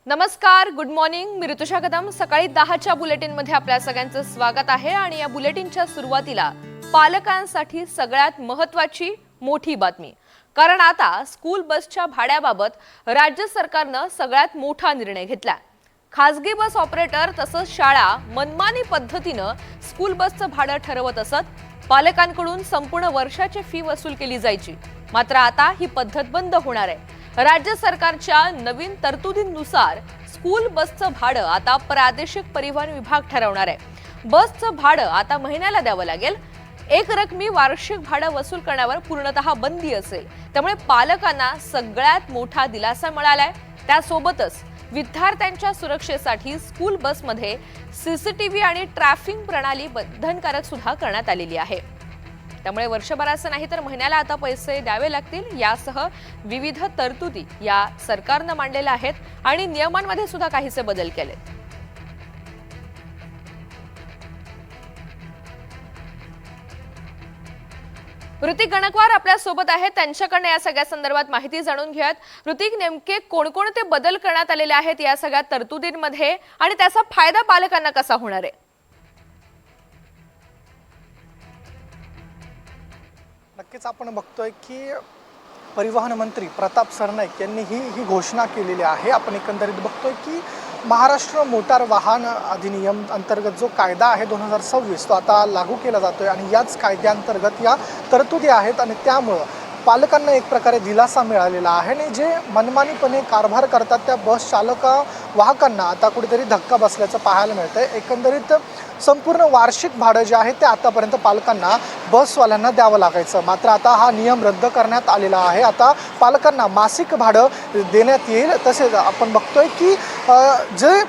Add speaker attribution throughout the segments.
Speaker 1: नमस्कार, good morning. मी ऋतुषा कदम. सकाळी 10च्या बुलेटिनमध्ये आपल्या सगळ्यांचं स्वागत आहे आणि या बुलेटिनच्या सुरुवातीला पालकांसाठी सगळ्यात महत्त्वाची मोठी बातमी. कारण आता स्कूल बसच्या भाड्याबाबत राज्य सरकारनं सगळ्यात मोठा निर्णय घेतला. खासगी बस ऑपरेटर तसंच शाळा मनमानी पद्धतीनं स्कूल बसचं भाडं ठरवत असत. पालकांकडून संपूर्ण वर्षाची फी वसूल केली जायची. मात्र आता ही पद्धत बंद होणार आहे. राज्य सरकारच्या नवीन तरतुदींनुसार स्कूल बसचं भाडं आता प्रादेशिक परिवहन विभाग ठरवणार आहे. बसचं भाडं आता महिन्याला द्यावं लागेल. एक रकमी वार्षिक भाडं वसूल करण्यावर पूर्णतः बंदी असेल. त्यामुळे पालकांना सगळ्यात मोठा दिलासा मिळालाय. त्यासोबतच विद्यार्थ्यांच्या सुरक्षेसाठी स्कूल बसमध्ये सीसीटीव्ही आणि ट्रॅफिक प्रणाली बंधनकारक सुद्धा करण्यात आलेली आहे. त्यामुळे वर्षभराचं नाही तर महिन्याला आता पैसे द्यावे लागतील. यासह विविध तरतुदी या सरकारनं मांडलेल्या आहेत आणि नियमांमध्ये सुद्धा काहीसे बदल केले. ऋतिक गणकवार आपल्या सोबत आहेत. त्यांच्याकडनं या सगळ्या संदर्भात माहिती जाणून घेऊयात. ऋतिक, नेमके कोणकोणते बदल करण्यात आलेले आहेत या सगळ्या तरतुदींमध्ये आणि त्याचा फायदा पालकांना कसा होणार आहे?
Speaker 2: नक्कीच आपण बघतोय की परिवहन मंत्री प्रताप सरनाईक यांनी ही घोषणा केलेली आहे. आपण एकंदरीत बघतोय की महाराष्ट्र मोटार वाहन अधिनियम अंतर्गत जो कायदा आहे 2026 तो आता लागू केला जातोय आणि याच कायद्याअंतर्गत या तरतुदी आहेत आणि त्यामुळं पालकांना एक प्रकारे दिलासा मिळालेला आहे. आणि जे मनमानीपणे कारभार करतात त्या बस चालक वाहकांना आता कुठेतरी धक्का बसल्याचं पाहायला मिळतंय. एकंदरीत संपूर्ण वार्षिक भाडं जे आहे ते आतापर्यंत पालकांना बसवाल्यांना द्यावं लागायचं. मात्र आता हा नियम रद्द करण्यात आलेला आहे. आता पालकांना मासिक भाडं देण्यात येईल. तसेच आपण बघतोय की जे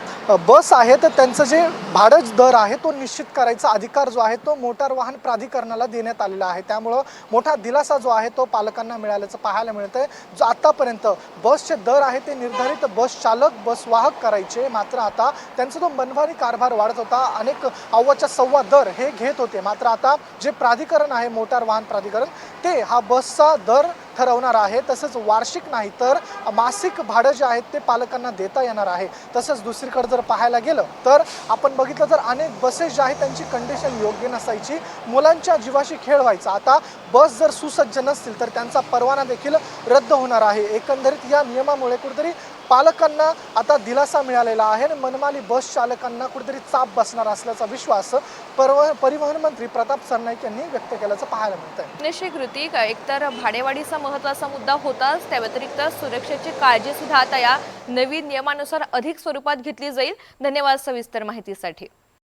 Speaker 2: बस आहे तर त्यांचं जे भाडं दर आहे तो निश्चित करायचा अधिकार जो आहे तो मोटार वाहन प्राधिकरणाला देण्यात आलेला आहे. त्यामुळं मोठा दिलासा जो आहे तो पालकांना मिळाल्याचं पाहायला मिळतंय. जो आतापर्यंत बसचे दर आहे ते निर्धारित बस चालक बस वाहक करायचे. मात्र आता त्यांचा जो मनमानी कारभार वाढत होता, अनेक अव्वाच्या सव्वा दर हे घेत होते. मात्र आता जे प्राधिकरण आहे मोटार वाहन प्राधिकरण ते हा बसचा दर ठरवणार आहे. तसंच वार्षिक नाही तर मासिक भाडं जे आहेत ते पालकांना देता येणार आहे. तसंच दुसरीकडे जर पाहायला गेलं तर आपण बघितलं तर अनेक बसेस जे आहेत त्यांची कंडिशन योग्य नसायची, मुलांच्या जीवाशी खेळ व्हायचा. आता बस जर सुसज्ज नसतील तर त्यांचा परवाना देखील रद्द होणार आहे. एकंदरीत या नियमामुळे कुठेतरी पालकांना आता दिलासा मिळालेला आहे आणि मनमानी बस चालकांना कुठेतरी चाप बसणार असल्याचा विश्वास परिवहन मंत्री प्रताप सरनाईक यांनी व्यक्त केल्याचं पाहायला मिळतंय.
Speaker 1: निश्चित ऋतिक, एकतर भाडेवाढीचा महत्त्वाचा मुद्दा होताच, त्या व्यतिरिक्त सुरक्षेची काळजी सुद्धा आता या नवीन नियमानुसार अधिक स्वरूपात घेतली जाईल. धन्यवाद सविस्तर माहितीसाठी.